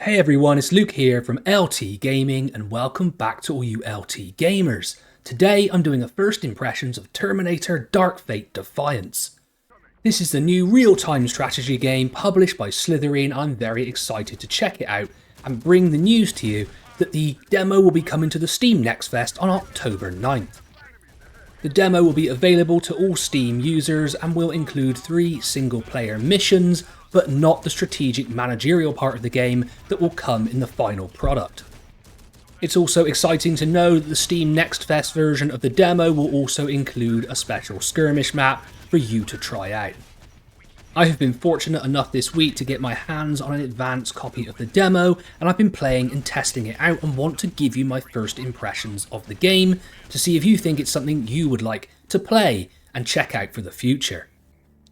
Hey everyone, it's Luke here from LT Gaming and welcome back to all you LT gamers. Today I'm doing a first impressions of Terminator Dark Fate Defiance. This is the new real-time strategy game published by Slitherine. I'm very excited to check it out and bring the news to you that the demo will be coming to the Steam Next Fest on October 9th. The demo will be available to all Steam users and will include 3 single-player missions, but not the strategic managerial part of the game that will come in the final product. It's also exciting to know that the Steam Next Fest version of the demo will also include a special skirmish map for you to try out. I have been fortunate enough this week to get my hands on an advanced copy of the demo, and I've been playing and testing it out and want to give you my first impressions of the game to see if you think it's something you would like to play and check out for the future.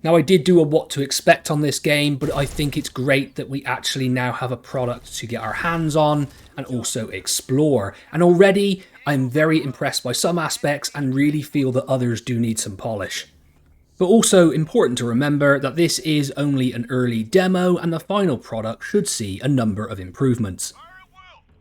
Now, I did do a what to expect on this game, but I think it's great that we actually now have a product to get our hands on and also explore. And already I'm very impressed by some aspects and really feel that others do need some polish. But also important to remember that this is only an early demo and the final product should see a number of improvements.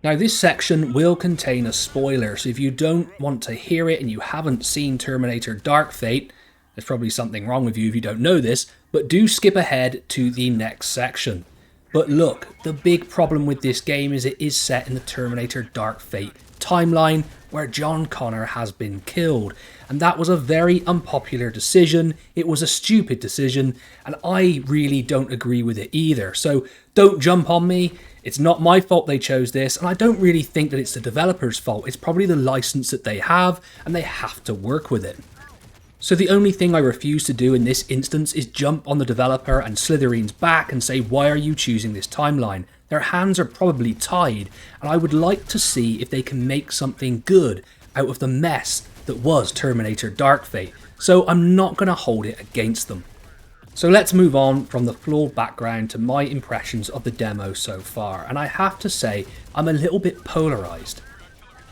Now, this section will contain a spoiler, so if you don't want to hear it and you haven't seen Terminator Dark Fate, there's probably something wrong with you if you don't know this, but do skip ahead to the next section. But look, the big problem with this game is it is set in the Terminator Dark Fate timeline where John Connor has been killed. And that was a very unpopular decision, it was a stupid decision, and I really don't agree with it either. So don't jump on me, it's not my fault they chose this, and I don't really think that it's the developer's fault. It's probably the license that they have, and they have to work with it. So the only thing I refuse to do in this instance is jump on the developer and Slitherine's back and say, why are you choosing this timeline? Their hands are probably tied, and I would like to see if they can make something good out of the mess that was Terminator Dark Fate, so I'm not going to hold it against them. So let's move on from the flawed background to my impressions of the demo so far, and I have to say I'm a little bit polarised.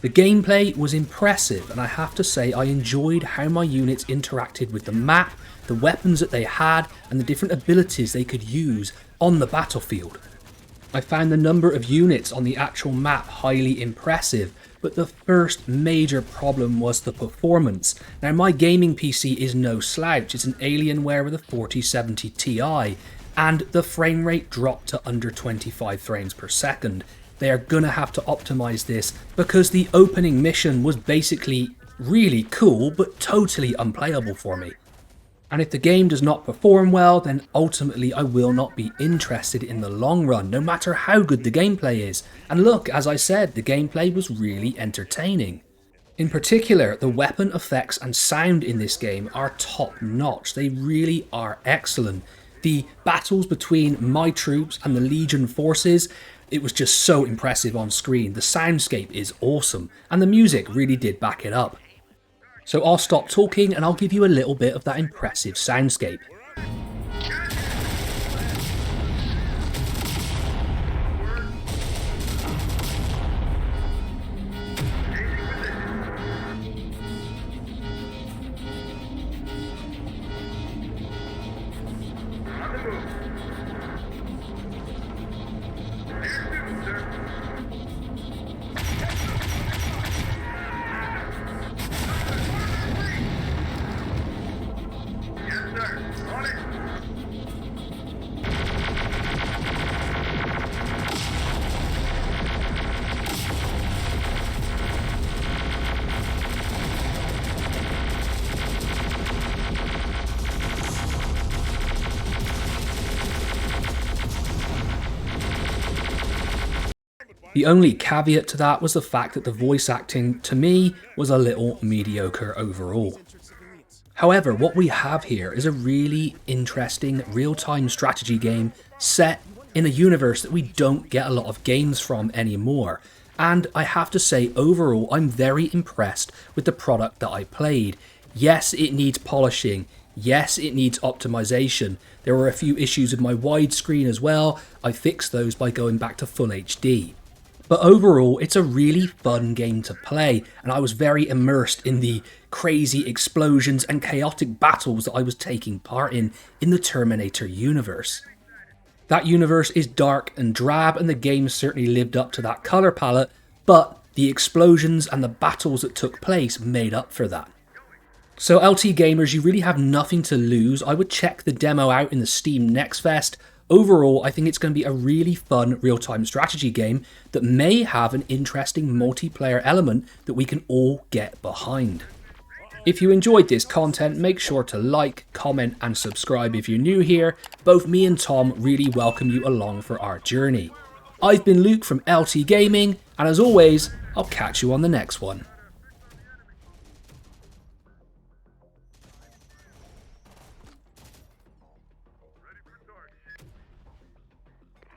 The gameplay was impressive, and I have to say I enjoyed how my units interacted with the map, the weapons that they had, and the different abilities they could use on the battlefield. I found the number of units on the actual map highly impressive, but the first major problem was the performance. Now, my gaming PC is no slouch, it's an Alienware with a 4070 Ti, and the frame rate dropped to under 25 frames per second. They are gonna have to optimize this because the opening mission was basically really cool but totally unplayable for me. And if the game does not perform well, then ultimately I will not be interested in the long run, no matter how good the gameplay is. And look, as I said, the gameplay was really entertaining. In particular, the weapon effects and sound in this game are top notch. They really are excellent. The battles between my troops and the Legion forces, it was just so impressive on screen. The soundscape is awesome, and the music really did back it up. So I'll stop talking and I'll give you a little bit of that impressive soundscape. The only caveat to that was the fact that the voice acting, to me, was a little mediocre overall. However, what we have here is a really interesting real-time strategy game set in a universe that we don't get a lot of games from anymore. And I have to say, overall, I'm very impressed with the product that I played. Yes, it needs polishing. Yes, it needs optimization. There were a few issues with my widescreen as well. I fixed those by going back to Full HD. But overall, it's a really fun game to play, and I was very immersed in the crazy explosions and chaotic battles that I was taking part in the Terminator universe. That universe is dark and drab, and the game certainly lived up to that colour palette, but the explosions and the battles that took place made up for that. So LT gamers, you really have nothing to lose. I would check the demo out in the Steam Next Fest. Overall, I think it's going to be a really fun real-time strategy game that may have an interesting multiplayer element that we can all get behind. If you enjoyed this content, make sure to like, comment and subscribe if you're new here. Both me and Tom really welcome you along for our journey. I've been Luke from LT Gaming, and as always, I'll catch you on the next one.